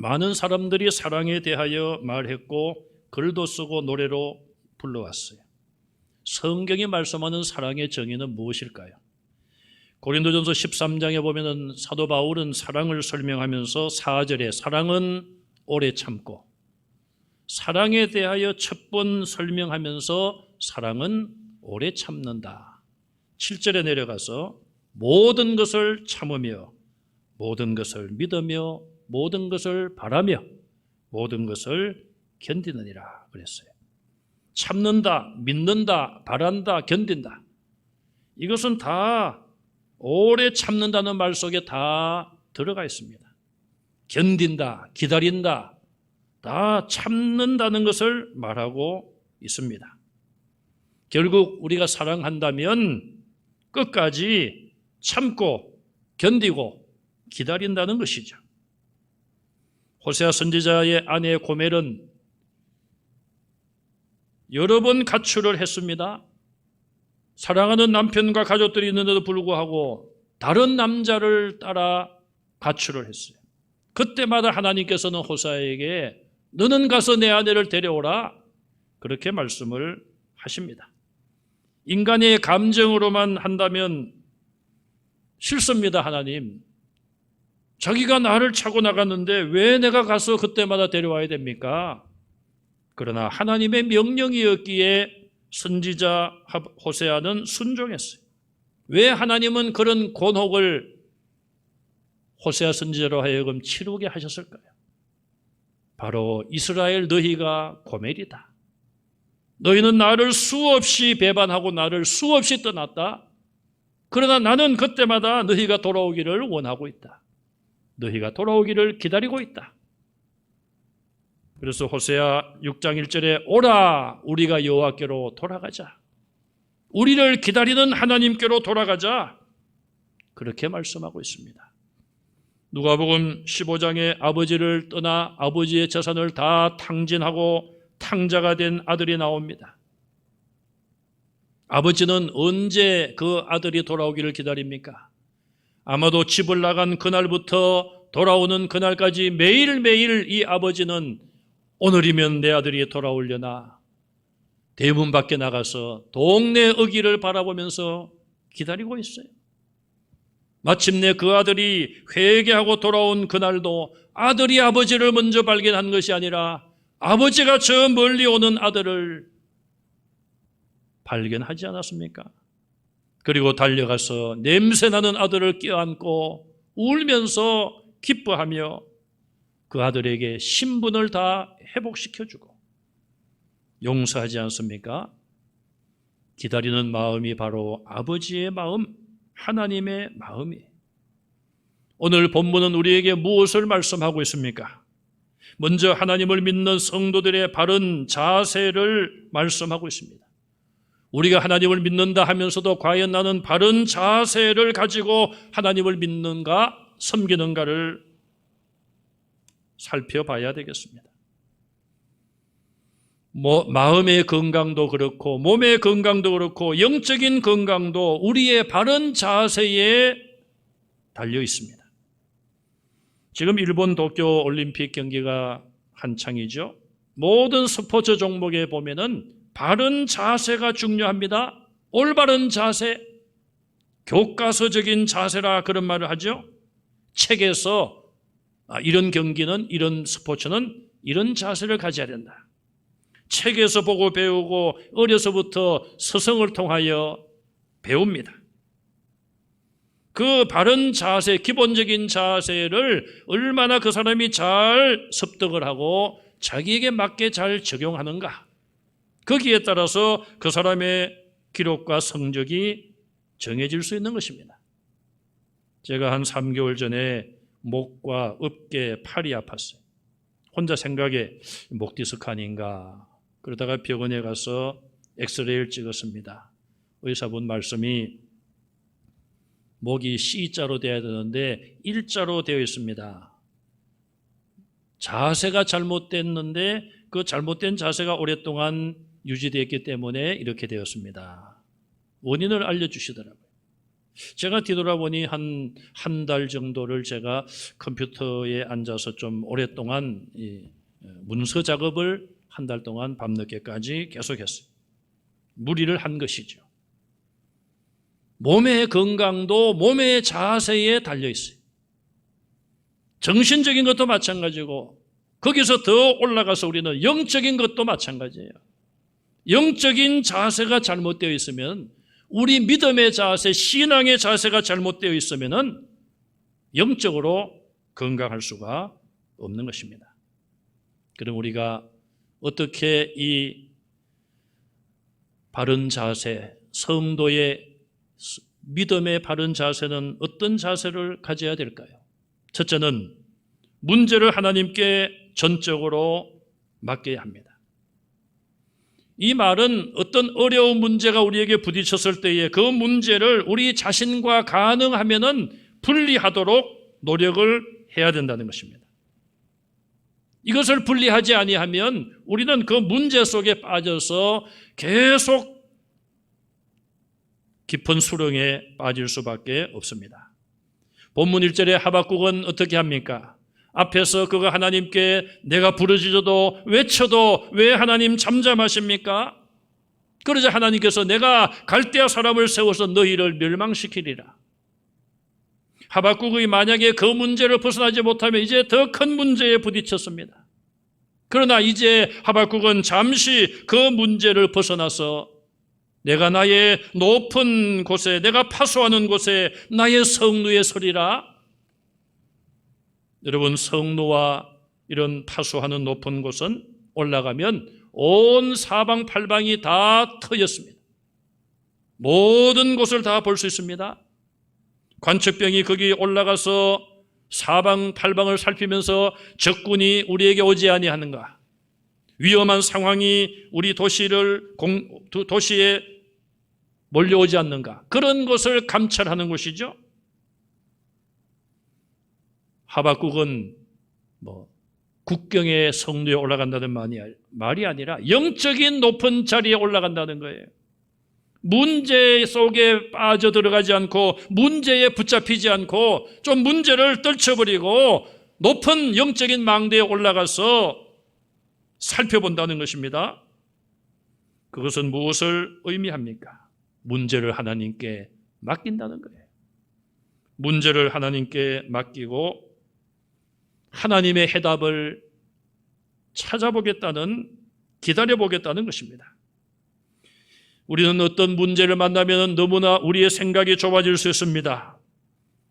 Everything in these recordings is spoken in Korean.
많은 사람들이 사랑에 대하여 말했고 글도 쓰고 노래로 불러왔어요. 성경이 말씀하는 사랑의 정의는 무엇일까요? 고린도전서 13장에 보면은 사도 바울은 사랑을 설명하면서 4절에 사랑은 오래 참고, 사랑에 대하여 첫 번 설명하면서 사랑은 오래 참는다. 7절에 내려가서 모든 것을 참으며 모든 것을 믿으며 모든 것을 바라며 모든 것을 견디느니라 그랬어요. 참는다, 믿는다, 바란다, 견딘다. 이것은 다 오래 참는다는 말 속에 다 들어가 있습니다. 견딘다, 기다린다, 다 참는다는 것을 말하고 있습니다. 결국 우리가 사랑한다면 끝까지 참고 견디고 기다린다는 것이죠. 호세아 선지자의 아내 고멜은 여러 번 가출을 했습니다. 사랑하는 남편과 가족들이 있는데도 불구하고 다른 남자를 따라 가출을 했어요. 그때마다 하나님께서는 호세아에게 너는 가서 내 아내를 데려오라 그렇게 말씀을 하십니다. 인간의 감정으로만 한다면 싫습니다. 하나님, 자기가 나를 차고 나갔는데 왜 내가 가서 그때마다 데려와야 됩니까? 그러나 하나님의 명령이었기에 선지자 호세아는 순종했어요. 왜 하나님은 그런 곤혹을 호세아 선지자로 하여금 치르게 하셨을까요? 바로 이스라엘 너희가 고멜이다. 너희는 나를 수없이 배반하고 나를 수없이 떠났다. 그러나 나는 그때마다 너희가 돌아오기를 원하고 있다. 너희가 돌아오기를 기다리고 있다. 그래서 호세아 6장 1절에 오라 우리가 여호와께로 돌아가자. 우리를 기다리는 하나님께로 돌아가자. 그렇게 말씀하고 있습니다. 누가복음 15장에 아버지를 떠나 아버지의 재산을 다 탕진하고 탕자가 된 아들이 나옵니다. 아버지는 언제 그 아들이 돌아오기를 기다립니까? 아마도 집을 나간 그날부터 돌아오는 그날까지 매일매일 이 아버지는 오늘이면 내 아들이 돌아오려나 대문 밖에 나가서 동네 어귀를 바라보면서 기다리고 있어요. 마침내 그 아들이 회개하고 돌아온 그날도 아들이 아버지를 먼저 발견한 것이 아니라 아버지가 저 멀리 오는 아들을 발견하지 않았습니까? 그리고 달려가서 냄새나는 아들을 껴안고 울면서 기뻐하며 그 아들에게 신분을 다 회복시켜주고 용서하지 않습니까? 기다리는 마음이 바로 아버지의 마음, 하나님의 마음이에요. 오늘 본문은 우리에게 무엇을 말씀하고 있습니까? 먼저 하나님을 믿는 성도들의 바른 자세를 말씀하고 있습니다. 우리가 하나님을 믿는다 하면서도 과연 나는 바른 자세를 가지고 하나님을 믿는가 섬기는가를 살펴봐야 되겠습니다. 마음의 건강도 그렇고 몸의 건강도 그렇고 영적인 건강도 우리의 바른 자세에 달려 있습니다. 지금 일본 도쿄 올림픽 경기가 한창이죠. 모든 스포츠 종목에 보면은 바른 자세가 중요합니다. 올바른 자세, 교과서적인 자세라 그런 말을 하죠. 책에서 이런 경기는, 이런 스포츠는 이런 자세를 가져야 된다. 책에서 보고 배우고 어려서부터 스승을 통하여 배웁니다. 그 바른 자세, 기본적인 자세를 얼마나 그 사람이 잘 습득을 하고 자기에게 맞게 잘 적용하는가, 거기에 따라서 그 사람의 기록과 성적이 정해질 수 있는 것입니다. 제가 한 3개월 전에 목과 어깨, 팔이 아팠어요. 혼자 생각에 목 디스크 아닌가. 그러다가 병원에 가서 엑스레이를 찍었습니다. 의사분 말씀이 목이 C자로 되어야 되는데 L자로 되어 있습니다. 자세가 잘못됐는데 그 잘못된 자세가 오랫동안 유지되었기 때문에 이렇게 되었습니다. 원인을 알려주시더라고요. 제가 뒤돌아보니 한 달 정도를 제가 컴퓨터에 앉아서 좀 오랫동안 이 문서 작업을 한 달 동안 밤늦게까지 계속했어요. 무리를 한 것이죠. 몸의 건강도 몸의 자세에 달려 있어요. 정신적인 것도 마찬가지고 거기서 더 올라가서 우리는 영적인 것도 마찬가지예요. 영적인 자세가 잘못되어 있으면, 우리 믿음의 자세, 신앙의 자세가 잘못되어 있으면 영적으로 건강할 수가 없는 것입니다. 그럼 우리가 어떻게 이 바른 자세, 성도의 믿음의 바른 자세는 어떤 자세를 가져야 될까요? 첫째는 문제를 하나님께 전적으로 맡겨야 합니다. 이 말은 어떤 어려운 문제가 우리에게 부딪혔을 때에 그 문제를 우리 자신과 가능하면은 분리하도록 노력을 해야 된다는 것입니다. 이것을 분리하지 아니하면 우리는 그 문제 속에 빠져서 계속 깊은 수렁에 빠질 수밖에 없습니다. 본문 1절에 하박국은 어떻게 합니까? 앞에서 그가 하나님께 내가 부르짖어도 외쳐도 왜 하나님 잠잠하십니까? 그러자 하나님께서 내가 갈대아 사람을 세워서 너희를 멸망시키리라. 하박국이 만약에 그 문제를 벗어나지 못하면 이제 더 큰 문제에 부딪혔습니다. 그러나 이제 하박국은 잠시 그 문제를 벗어나서 내가 나의 높은 곳에, 내가 파수하는 곳에 나의 성루에 서리라. 여러분, 성루와 이런 파수하는 높은 곳은 올라가면 온 사방팔방이 다 트였습니다. 모든 곳을 다 볼 수 있습니다. 관측병이 거기 올라가서 사방팔방을 살피면서 적군이 우리에게 오지 아니하는가, 위험한 상황이 우리 도시에 몰려오지 않는가, 그런 것을 감찰하는 곳이죠. 하박국은 국경의 성루에 올라간다는 말이 아니라 영적인 높은 자리에 올라간다는 거예요. 문제 속에 빠져들어가지 않고 문제에 붙잡히지 않고 좀 문제를 떨쳐버리고 높은 영적인 망대에 올라가서 살펴본다는 것입니다. 그것은 무엇을 의미합니까? 문제를 하나님께 맡긴다는 거예요. 문제를 하나님께 맡기고 하나님의 해답을 찾아보겠다는, 기다려보겠다는 것입니다. 우리는 어떤 문제를 만나면 너무나 우리의 생각이 좁아질 수 있습니다.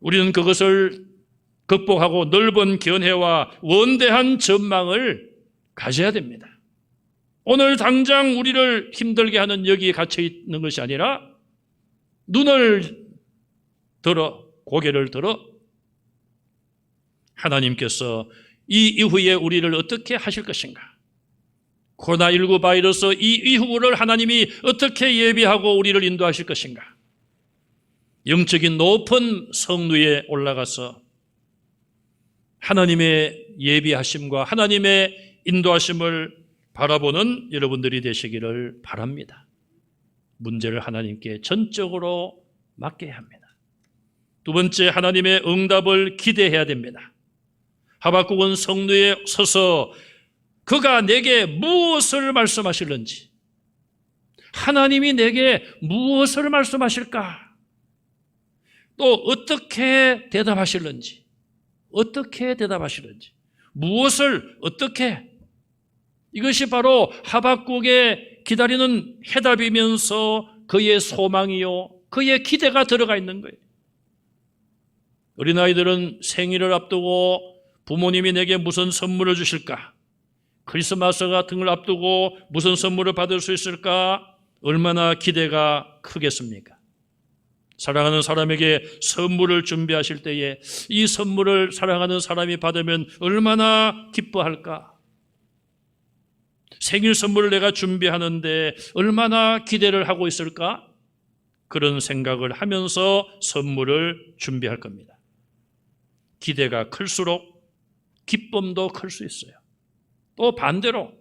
우리는 그것을 극복하고 넓은 견해와 원대한 전망을 가져야 됩니다. 오늘 당장 우리를 힘들게 하는 여기에 갇혀 있는 것이 아니라 눈을 들어, 고개를 들어 하나님께서 이 이후에 우리를 어떻게 하실 것인가, 코로나19 바이러스 이 이후를 하나님이 어떻게 예비하고 우리를 인도하실 것인가, 영적인 높은 성루에 올라가서 하나님의 예비하심과 하나님의 인도하심을 바라보는 여러분들이 되시기를 바랍니다. 문제를 하나님께 전적으로 맡겨야 합니다. 두 번째, 하나님의 응답을 기대해야 됩니다. 하박국은 성루에 서서 그가 내게 무엇을 말씀하실는지, 하나님이 내게 무엇을 말씀하실까, 또 어떻게 대답하실는지, 무엇을 어떻게, 이것이 바로 하박국의 기다리는 해답이면서 그의 소망이요, 그의 기대가 들어가 있는 거예요. 어린아이들은 생일을 앞두고 부모님이 내게 무슨 선물을 주실까, 크리스마스 같은 걸 앞두고 무슨 선물을 받을 수 있을까, 얼마나 기대가 크겠습니까? 사랑하는 사람에게 선물을 준비하실 때에 이 선물을 사랑하는 사람이 받으면 얼마나 기뻐할까? 생일 선물을 내가 준비하는데 얼마나 기대를 하고 있을까? 그런 생각을 하면서 선물을 준비할 겁니다. 기대가 클수록 기쁨도 클 수 있어요. 또 반대로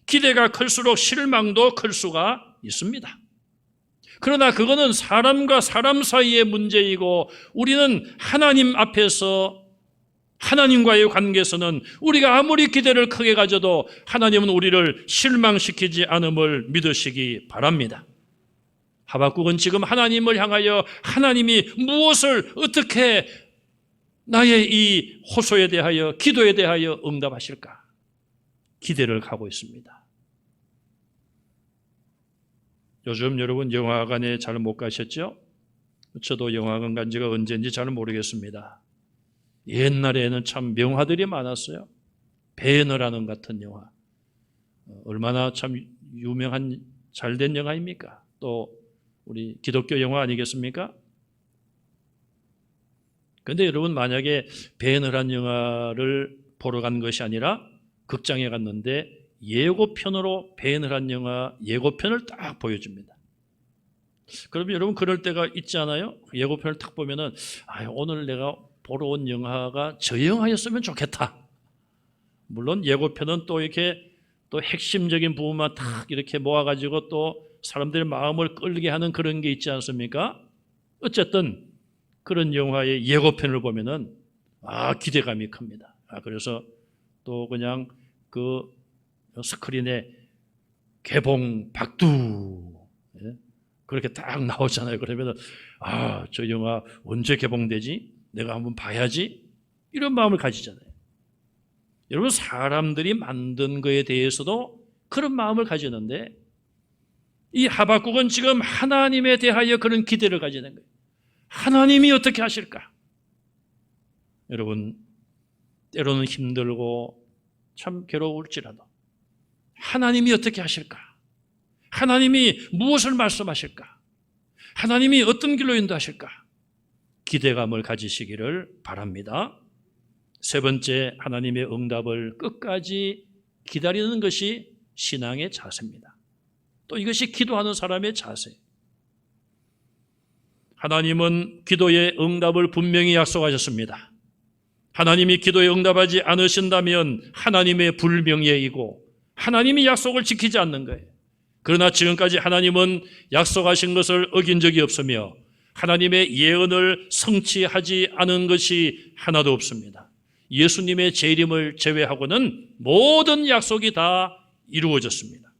기대가 클수록 실망도 클 수가 있습니다. 그러나 그거는 사람과 사람 사이의 문제이고 우리는 하나님 앞에서 하나님과의 관계에서는 우리가 아무리 기대를 크게 가져도 하나님은 우리를 실망시키지 않음을 믿으시기 바랍니다. 하박국은 지금 하나님을 향하여 하나님이 무엇을 어떻게 나의 이 호소에 대하여 기도에 대하여 응답하실까 기대를 하고 있습니다. 요즘 여러분 영화관에 잘 못 가셨죠? 저도 영화관 간 지가 언제인지 잘 모르겠습니다. 옛날에는 참 명화들이 많았어요. 배너라는 같은 영화. 얼마나 참 유명한 잘된 영화입니까? 또 우리 기독교 영화 아니겠습니까? 그런데 여러분 만약에 배너란 영화를 보러 간 것이 아니라 극장에 갔는데 예고편으로 배너란 영화 예고편을 딱 보여줍니다. 그러면 여러분 그럴 때가 있지 않아요? 예고편을 딱 보면은 오늘 내가 보러 온 영화가 저 영화였으면 좋겠다. 물론 예고편은 또 이렇게 또 핵심적인 부분만 딱 이렇게 모아가지고 또 사람들의 마음을 끌게 하는 그런 게 있지 않습니까? 어쨌든 그런 영화의 예고편을 보면은 기대감이 큽니다. 그래서 또 그냥 그 스크린에 개봉 박두 그렇게 딱 나오잖아요. 그러면은 저 영화 언제 개봉되지? 내가 한번 봐야지. 이런 마음을 가지잖아요. 여러분 사람들이 만든 거에 대해서도 그런 마음을 가지는데 이 하박국은 지금 하나님에 대하여 그런 기대를 가지는 거예요. 하나님이 어떻게 하실까? 여러분 때로는 힘들고 참 괴로울지라도 하나님이 어떻게 하실까? 하나님이 무엇을 말씀하실까? 하나님이 어떤 길로 인도하실까? 기대감을 가지시기를 바랍니다. 세 번째, 하나님의 응답을 끝까지 기다리는 것이 신앙의 자세입니다. 또 이것이 기도하는 사람의 자세. 하나님은 기도의 응답을 분명히 약속하셨습니다. 하나님이 기도에 응답하지 않으신다면 하나님의 불명예이고 하나님이 약속을 지키지 않는 거예요. 그러나 지금까지 하나님은 약속하신 것을 어긴 적이 없으며 하나님의 예언을 성취하지 않은 것이 하나도 없습니다. 예수님의 재림을 제외하고는 모든 약속이 다 이루어졌습니다.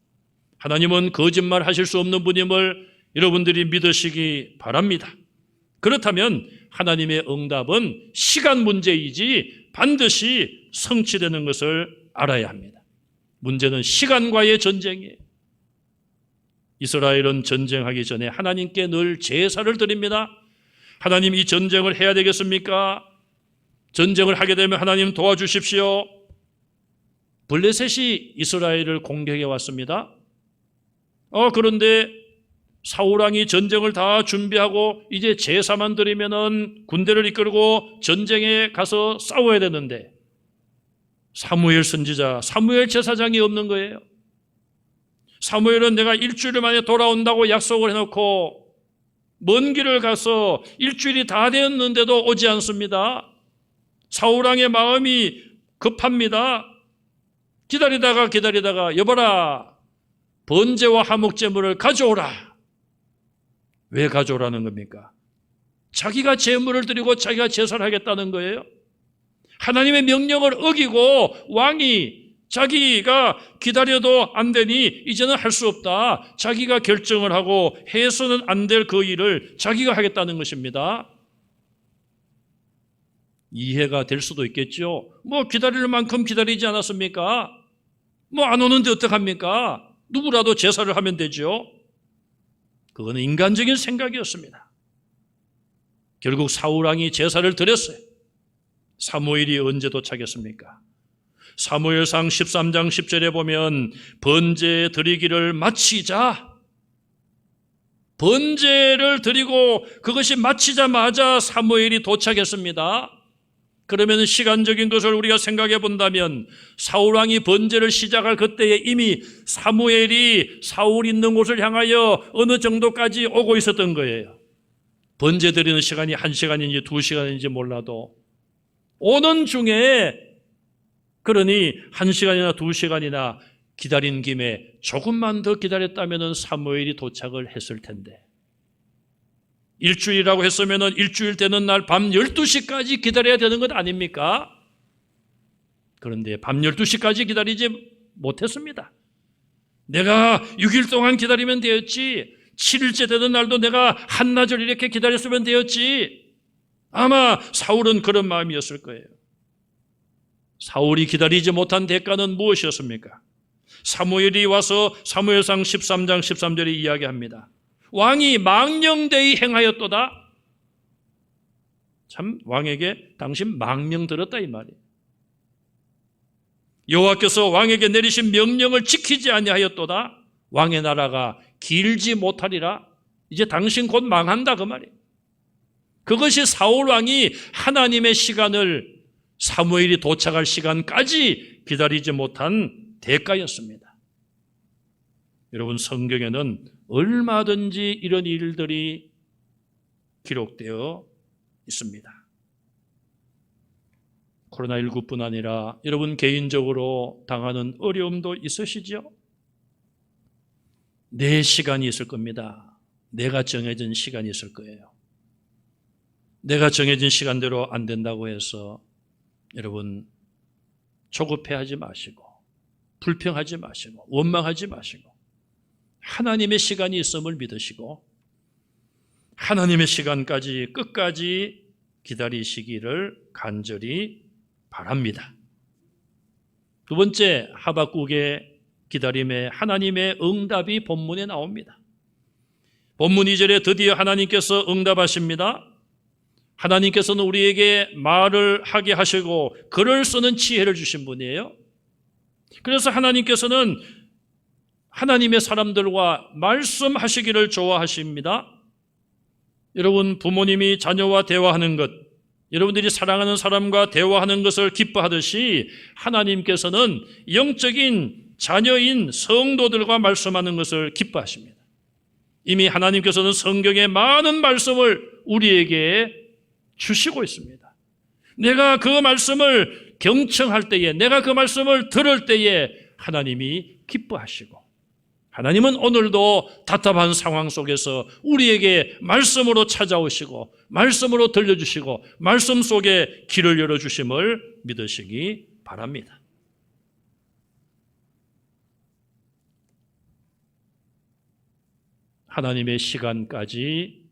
하나님은 거짓말하실 수 없는 분임을 여러분들이 믿으시기 바랍니다. 그렇다면 하나님의 응답은 시간 문제이지 반드시 성취되는 것을 알아야 합니다. 문제는 시간과의 전쟁이에요. 이스라엘은 전쟁하기 전에 하나님께 늘 제사를 드립니다. 하나님 이 전쟁을 해야 되겠습니까? 전쟁을 하게 되면 하나님 도와주십시오. 블레셋이 이스라엘을 공격해 왔습니다. 그런데 사울왕이 전쟁을 다 준비하고 이제 제사만 드리면은 군대를 이끌고 전쟁에 가서 싸워야 되는데 사무엘 선지자, 사무엘 제사장이 없는 거예요. 사무엘은 내가 일주일 만에 돌아온다고 약속을 해놓고 먼 길을 가서 일주일이 다 되었는데도 오지 않습니다. 사울왕의 마음이 급합니다. 기다리다가 여보라, 번제와 화목제물을 가져오라. 왜 가져오라는 겁니까? 자기가 제물을 드리고 자기가 제사를 하겠다는 거예요. 하나님의 명령을 어기고 왕이 자기가 기다려도 안 되니 이제는 할 수 없다. 자기가 결정을 하고 해서는 안 될 그 일을 자기가 하겠다는 것입니다. 이해가 될 수도 있겠죠. 기다릴 만큼 기다리지 않았습니까? 안 오는데 어떡합니까? 누구라도 제사를 하면 되죠. 그거는 인간적인 생각이었습니다. 결국 사울왕이 제사를 드렸어요. 사무엘이 언제 도착했습니까? 사무엘상 13장 10절에 보면 번제 드리기를 마치자, 번제를 드리고 그것이 마치자마자 사무엘이 도착했습니다. 그러면 시간적인 것을 우리가 생각해 본다면 사울왕이 번제를 시작할 그때에 이미 사무엘이 사울 있는 곳을 향하여 어느 정도까지 오고 있었던 거예요. 번제 드리는 시간이 1시간인지 2시간인지 몰라도 오는 중에, 그러니 1시간이나 2시간이나 기다린 김에 조금만 더 기다렸다면 사무엘이 도착을 했을 텐데 일주일이라고 했으면 일주일 되는 날 밤 12시까지 기다려야 되는 것 아닙니까? 그런데 밤 12시까지 기다리지 못했습니다. 내가 6일 동안 기다리면 되었지, 7일째 되는 날도 내가 한나절 이렇게 기다렸으면 되었지. 아마 사울은 그런 마음이었을 거예요. 사울이 기다리지 못한 대가는 무엇이었습니까? 사무엘이 와서 사무엘상 13장 13절에 이야기합니다. 왕이 망령되이 행하였도다. 참 왕에게 당신 망령 들었다 이 말이에요. 여호와께서 왕에게 내리신 명령을 지키지 아니하였도다. 왕의 나라가 길지 못하리라. 이제 당신 곧 망한다 그 말이에요. 그것이 사울 왕이 하나님의 시간을 사무엘이 도착할 시간까지 기다리지 못한 대가였습니다. 여러분, 성경에는 얼마든지 이런 일들이 기록되어 있습니다. 코로나19뿐 아니라 여러분 개인적으로 당하는 어려움도 있으시죠? 내 시간이 있을 겁니다. 내가 정해진 시간이 있을 거예요. 내가 정해진 시간대로 안 된다고 해서 여러분 조급해하지 마시고 불평하지 마시고 원망하지 마시고 하나님의 시간이 있음을 믿으시고 하나님의 시간까지 끝까지 기다리시기를 간절히 바랍니다. 두 번째, 하박국의 기다림에 하나님의 응답이 본문에 나옵니다. 본문 2절에 드디어 하나님께서 응답하십니다. 하나님께서는 우리에게 말을 하게 하시고 글을 쓰는 지혜를 주신 분이에요. 그래서 하나님께서는 하나님의 사람들과 말씀하시기를 좋아하십니다. 여러분, 부모님이 자녀와 대화하는 것, 여러분들이 사랑하는 사람과 대화하는 것을 기뻐하듯이 하나님께서는 영적인 자녀인 성도들과 말씀하는 것을 기뻐하십니다. 이미 하나님께서는 성경의 많은 말씀을 우리에게 주시고 있습니다. 내가 그 말씀을 경청할 때에, 내가 그 말씀을 들을 때에 하나님이 기뻐하시고, 하나님은 오늘도 답답한 상황 속에서 우리에게 말씀으로 찾아오시고 말씀으로 들려주시고 말씀 속에 길을 열어주심을 믿으시기 바랍니다. 하나님의 시간까지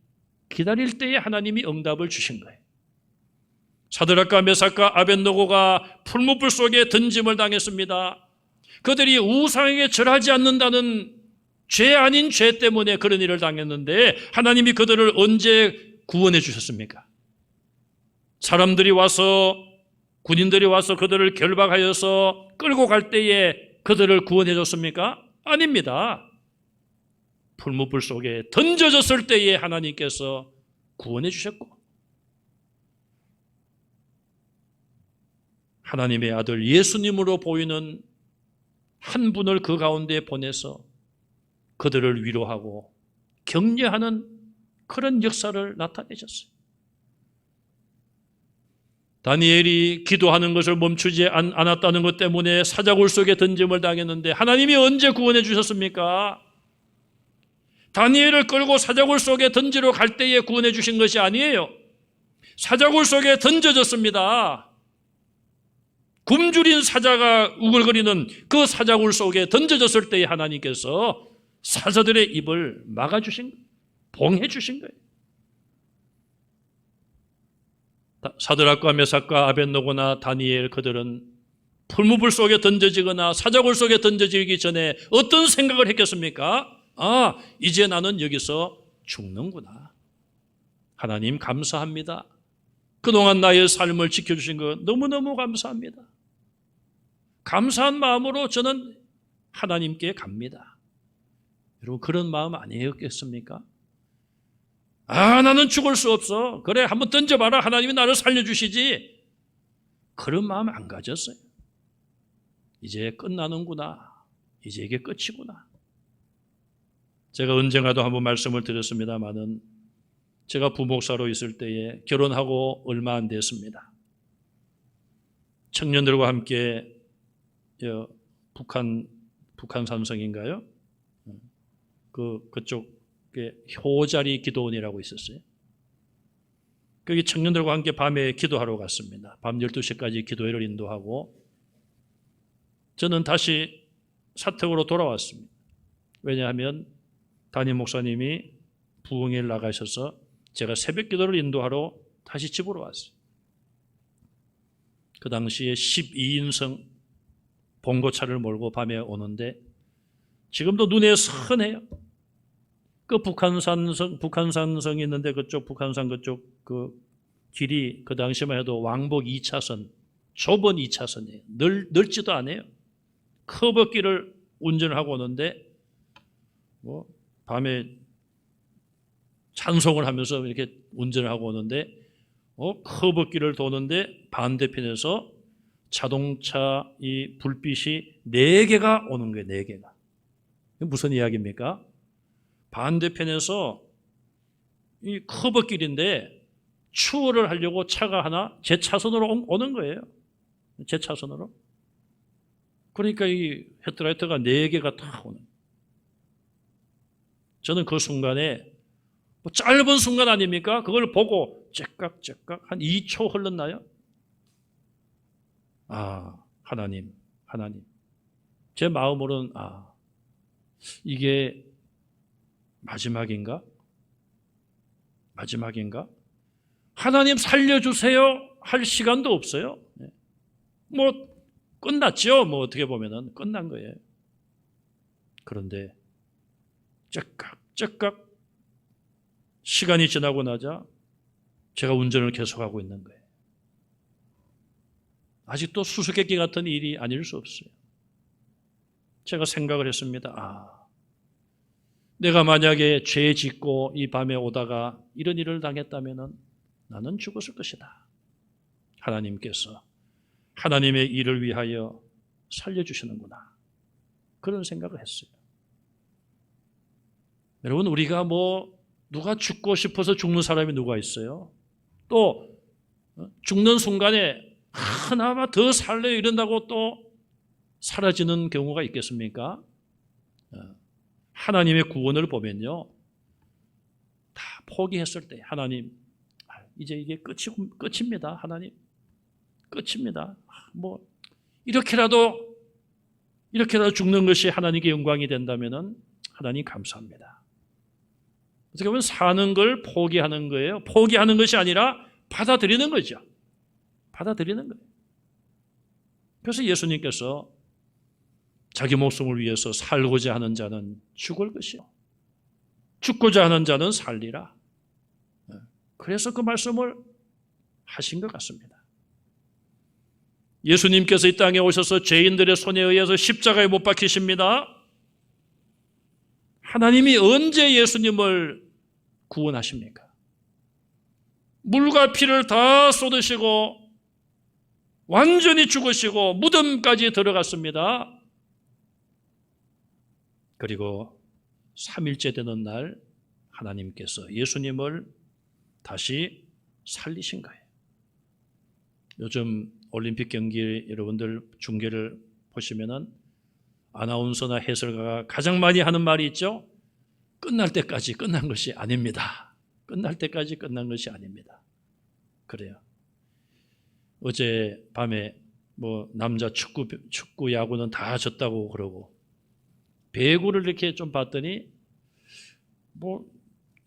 기다릴 때에 하나님이 응답을 주신 거예요. 사드락과 메삭과 아벳느고가 풀무불 속에 던짐을 당했습니다. 그들이 우상에게 절하지 않는다는 죄 아닌 죄 때문에 그런 일을 당했는데 하나님이 그들을 언제 구원해 주셨습니까? 사람들이 와서, 군인들이 와서 그들을 결박하여서 끌고 갈 때에 그들을 구원해 줬습니까? 아닙니다. 풀무불 속에 던져졌을 때에 하나님께서 구원해 주셨고, 하나님의 아들 예수님으로 보이는 한 분을 그 가운데 보내서 그들을 위로하고 격려하는 그런 역사를 나타내셨어요. 다니엘이 기도하는 것을 멈추지 않았다는 것 때문에 사자굴 속에 던짐을 당했는데 하나님이 언제 구원해 주셨습니까? 다니엘을 끌고 사자굴 속에 던지러 갈 때에 구원해 주신 것이 아니에요. 사자굴 속에 던져졌습니다. 굶주린 사자가 우글거리는 그 사자굴 속에 던져졌을 때에 하나님께서 사자들의 입을 막아주신 거예요. 봉해주신 거예요. 사드락과 메삭과 아벳느고나 다니엘, 그들은 풀무불 속에 던져지거나 사자굴 속에 던져지기 전에 어떤 생각을 했겠습니까? 아, 이제 나는 여기서 죽는구나. 하나님 감사합니다. 그동안 나의 삶을 지켜주신 것 너무너무 감사합니다. 감사한 마음으로 저는 하나님께 갑니다. 여러분, 그런 마음 아니었겠습니까? 아, 나는 죽을 수 없어. 그래, 한번 던져봐라. 하나님이 나를 살려주시지. 그런 마음 안 가졌어요. 이제 끝나는구나. 이제 이게 끝이구나. 제가 언젠가도 한번 말씀을 드렸습니다마는 제가 부목사로 있을 때에 결혼하고 얼마 안 됐습니다. 청년들과 함께 북한 삼성인가요? 그쪽에 효자리 기도원이라고 있었어요. 거기 청년들과 함께 밤에 기도하러 갔습니다. 밤 12시까지 기도회를 인도하고 저는 다시 사택으로 돌아왔습니다. 왜냐하면 담임 목사님이 부흥회를 나가셔서 제가 새벽 기도를 인도하러 다시 집으로 왔어요. 그 당시에 12인승 봉고차를 몰고 밤에 오는데 지금도 눈에 선해요. 그 북한산성이 있는데 그쪽 북한산 그쪽 그 길이 그 당시만 해도 왕복 2차선, 좁은 2차선이에요. 넓지도 않아요. 커브길을 운전하고 오는데 뭐 밤에 찬송을 하면서 이렇게 운전을 하고 오는데 커브길을 도는데 반대편에서 자동차 이 불빛이 4개가 오는 거예요. 4개가. 무슨 이야기입니까? 반대편에서 이 커브길인데 추월을 하려고 차가 하나 제 차선으로 오는 거예요. 제 차선으로. 그러니까 이 헤드라이트가 4개가 다 오는. 저는 그 순간에 뭐 짧은 순간 아닙니까? 그걸 보고 째깍째깍 한 2초 흘렀나요? 하나님. 제 마음으로는 이게 마지막인가? 하나님 살려주세요 할 시간도 없어요. 뭐 끝났죠. 뭐 어떻게 보면은 끝난 거예요. 그런데 째깍째깍 시간이 지나고 나자 제가 운전을 계속하고 있는 거예요. 아직도 수수께끼 같은 일이 아닐 수 없어요. 제가 생각을 했습니다. 내가 만약에 죄 짓고 이 밤에 오다가 이런 일을 당했다면 나는 죽었을 것이다. 하나님께서 하나님의 일을 위하여 살려주시는구나. 그런 생각을 했어요. 여러분, 우리가 누가 죽고 싶어서 죽는 사람이 누가 있어요? 또 죽는 순간에 하나만 더 살려요 이런다고 또 사라지는 경우가 있겠습니까? 하나님의 구원을 보면요, 다 포기했을 때 하나님 이제 이게 끝입니다. 하나님 끝입니다. 이렇게라도 죽는 것이 하나님께 영광이 된다면은 하나님 감사합니다. 어떻게 보면 사는 걸 포기하는 거예요. 포기하는 것이 아니라 받아들이는 거죠. 받아들이는 거예요. 그래서 예수님께서 자기 목숨을 위해서 살고자 하는 자는 죽을 것이요 죽고자 하는 자는 살리라. 그래서 그 말씀을 하신 것 같습니다. 예수님께서 이 땅에 오셔서 죄인들의 손에 의해서 십자가에 못 박히십니다. 하나님이 언제 예수님을 구원하십니까? 물과 피를 다 쏟으시고 완전히 죽으시고 무덤까지 들어갔습니다. 그리고 3일째 되는 날 하나님께서 예수님을 다시 살리신 거예요. 요즘 올림픽 경기 여러분들 중계를 보시면은 아나운서나 해설가가 가장 많이 하는 말이 있죠. 끝날 때까지 끝난 것이 아닙니다. 끝날 때까지 끝난 것이 아닙니다. 그래요. 어제 밤에 남자 축구 야구는 다 졌다고 그러고 배구를 이렇게 좀 봤더니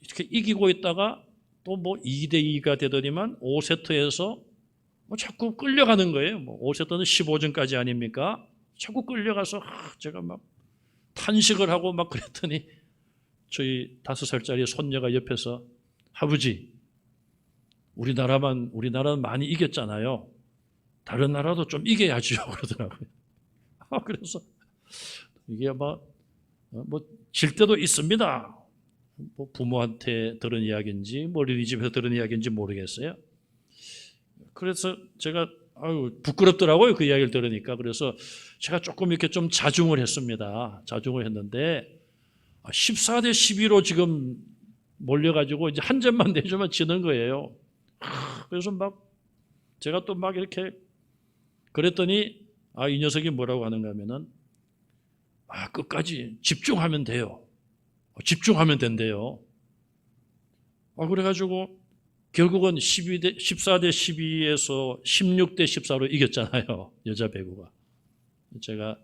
이렇게 이기고 있다가 또 2대2가 되더니만 5세트에서 자꾸 끌려가는 거예요. 5세트는 15점까지 아닙니까? 자꾸 끌려가서 제가 탄식을 하고 그랬더니 저희 5살짜리 손녀가 옆에서 아버지, 우리나라는 많이 이겼잖아요. 다른 나라도 좀 이겨야죠. 그러더라고요. 그래서 이게 질 때도 있습니다. 부모한테 들은 이야기인지 어린이집에서 들은 이야기인지 모르겠어요. 그래서 제가 부끄럽더라고요. 그 이야기를 들으니까. 그래서 제가 조금 이렇게 좀 자중을 했습니다. 자중을 했는데 14대 12로 지금 몰려가지고 이제 한 점만 내주면 지는 거예요. 그래서 제가 또 이렇게 그랬더니 이 녀석이 뭐라고 하는가 하면은 끝까지 집중하면 돼요. 집중하면 된대요. 그래가지고 결국은 14대 12에서 16대 14로 이겼잖아요. 여자 배구가. 제가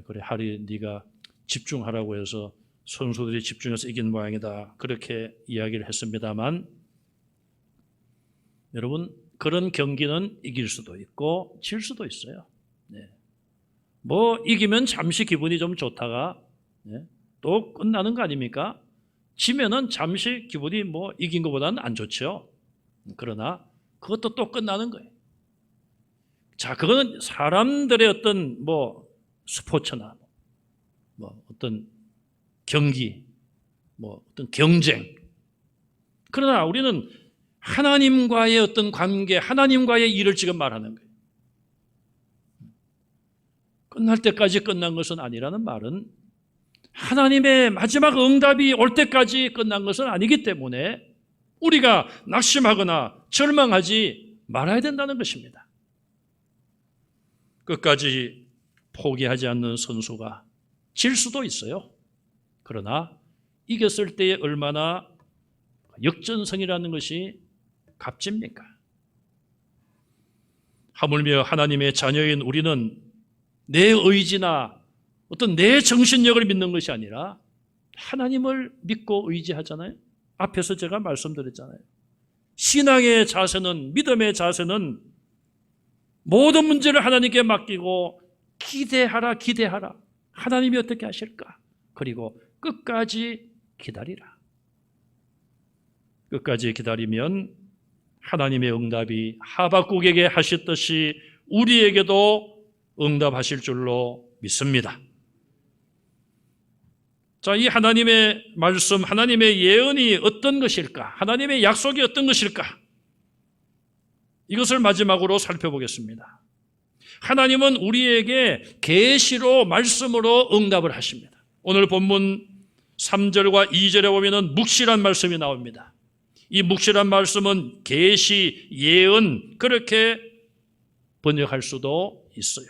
그래 하리 네가 집중하라고 해서 선수들이 집중해서 이긴 모양이다. 그렇게 이야기를 했습니다만 여러분 그런 경기는 이길 수도 있고 질 수도 있어요. 네. 뭐 이기면 잠시 기분이 좀 좋다가 또 끝나는 거 아닙니까? 지면은 잠시 기분이 뭐 이긴 것보다는 안 좋죠. 그러나 그것도 또 끝나는 거예요. 자, 그거는 사람들의 어떤 뭐 스포츠나 뭐 어떤 경기, 뭐 어떤 경쟁. 그러나 우리는 하나님과의 어떤 관계, 하나님과의 일을 지금 말하는 거예요. 끝날 때까지 끝난 것은 아니라는 말은 하나님의 마지막 응답이 올 때까지 끝난 것은 아니기 때문에 우리가 낙심하거나 절망하지 말아야 된다는 것입니다. 끝까지 포기하지 않는 선수가 질 수도 있어요. 그러나 이겼을 때에 얼마나 역전성이라는 것이 값집니까? 하물며 하나님의 자녀인 우리는 내 의지나 어떤 내 정신력을 믿는 것이 아니라 하나님을 믿고 의지하잖아요. 앞에서 제가 말씀드렸잖아요. 신앙의 자세는, 믿음의 자세는 모든 문제를 하나님께 맡기고 기대하라. 하나님이 어떻게 하실까? 그리고 끝까지 기다리라. 끝까지 기다리면 하나님의 응답이 하박국에게 하셨듯이 우리에게도 응답하실 줄로 믿습니다. 자, 이 하나님의 말씀, 하나님의 예언이 어떤 것일까? 하나님의 약속이 어떤 것일까? 이것을 마지막으로 살펴보겠습니다. 하나님은 우리에게 계시로 말씀으로 응답을 하십니다. 오늘 본문 3절과 2절에 보면은 묵시란 말씀이 나옵니다. 이 묵시란 말씀은 계시, 예언 그렇게 번역할 수도 있어요.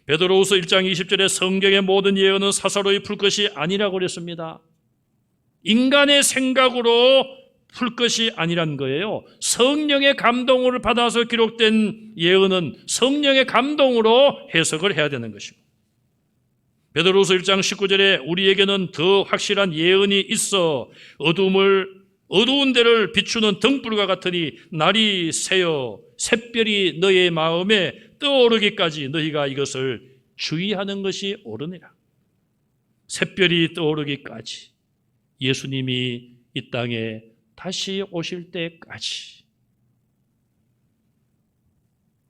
베드로후서 1장 20절에 성경의 모든 예언은 사사로이 풀 것이 아니라고 그랬습니다. 인간의 생각으로 풀 것이 아니란 거예요. 성령의 감동을 받아서 기록된 예언은 성령의 감동으로 해석을 해야 되는 것이고, 베드로후서 1장 19절에 우리에게는 더 확실한 예언이 있어 어두운 데를 비추는 등불과 같으니 날이 새어 샛별이 너의 마음에 떠오르기까지 너희가 이것을 주의하는 것이 옳으니라. 샛별이 떠오르기까지, 예수님이 이 땅에 다시 오실 때까지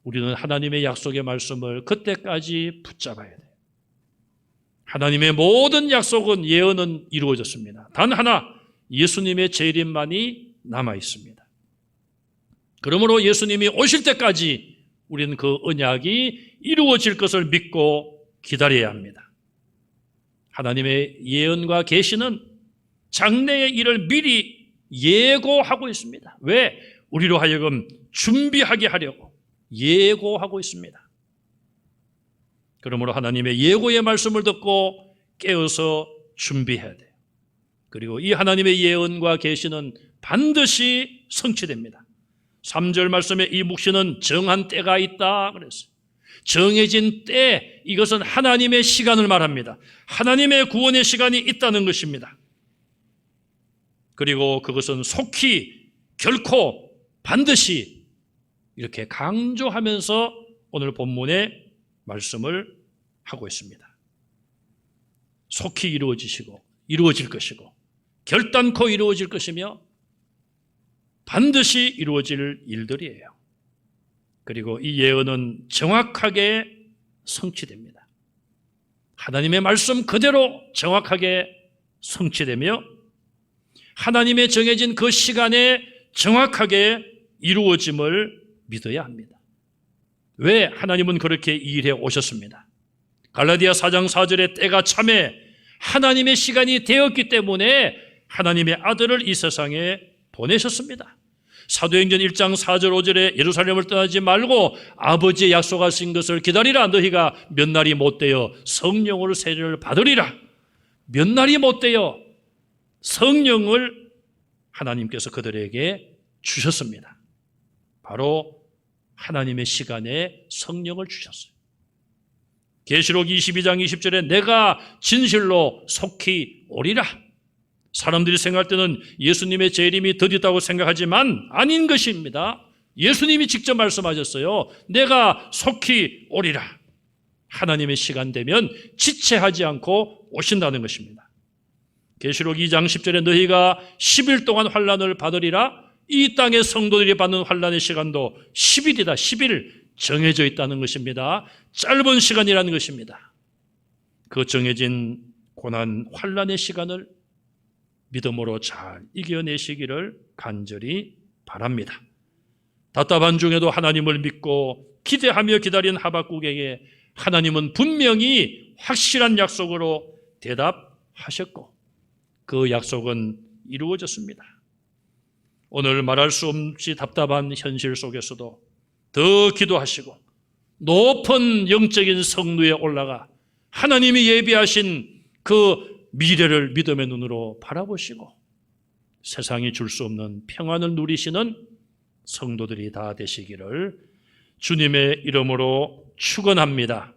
우리는 하나님의 약속의 말씀을 그때까지 붙잡아야 돼요. 하나님의 모든 약속은, 예언은 이루어졌습니다. 단 하나, 예수님의 재림만이 남아 있습니다. 그러므로 예수님이 오실 때까지 우리는 그 언약이 이루어질 것을 믿고 기다려야 합니다. 하나님의 예언과 계시는 장래의 일을 미리 예고하고 있습니다. 왜? 우리로 하여금 준비하게 하려고 예고하고 있습니다. 그러므로 하나님의 예고의 말씀을 듣고 깨어서 준비해야 돼요. 그리고 이 하나님의 예언과 계시는 반드시 성취됩니다. 3절 말씀에 이 묵시는 정한 때가 있다 그랬어요. 정해진 때, 이것은 하나님의 시간을 말합니다. 하나님의 구원의 시간이 있다는 것입니다. 그리고 그것은 속히, 결코, 반드시 이렇게 강조하면서 오늘 본문의 말씀을 하고 있습니다. 속히 이루어질 것이고 결단코 이루어질 것이며 반드시 이루어질 일들이에요. 그리고 이 예언은 정확하게 성취됩니다. 하나님의 말씀 그대로 정확하게 성취되며 하나님의 정해진 그 시간에 정확하게 이루어짐을 믿어야 합니다. 왜? 하나님은 그렇게 일해 오셨습니다. 갈라디아 4장 4절에 때가 참에 하나님의 시간이 되었기 때문에 하나님의 아들을 이 세상에 보내셨습니다. 사도행전 1장 4절 5절에 예루살렘을 떠나지 말고 아버지의 약속하신 것을 기다리라. 너희가 몇 날이 못되어 성령을 세례를 받으리라. 몇 날이 못되어 성령을 하나님께서 그들에게 주셨습니다. 바로 하나님의 시간에 성령을 주셨어요. 계시록 22장 20절에 내가 진실로 속히 오리라. 사람들이 생각할 때는 예수님의 재림이 더디다고 생각하지만 아닌 것입니다. 예수님이 직접 말씀하셨어요. 내가 속히 오리라. 하나님의 시간 되면 지체하지 않고 오신다는 것입니다. 계시록 2장 10절에 너희가 10일 동안 환난을 받으리라. 이 땅의 성도들이 받는 환난의 시간도 10일이다. 10일 정해져 있다는 것입니다. 짧은 시간이라는 것입니다. 그 정해진 고난 환난의 시간을 믿음으로 잘 이겨내시기를 간절히 바랍니다. 답답한 중에도 하나님을 믿고 기대하며 기다린 하박국에게 하나님은 분명히 확실한 약속으로 대답하셨고 그 약속은 이루어졌습니다. 오늘 말할 수 없이 답답한 현실 속에서도 더 기도하시고 높은 영적인 성루에 올라가 하나님이 예비하신 그 미래를 믿음의 눈으로 바라보시고 세상이 줄 수 없는 평안을 누리시는 성도들이 다 되시기를 주님의 이름으로 축원합니다.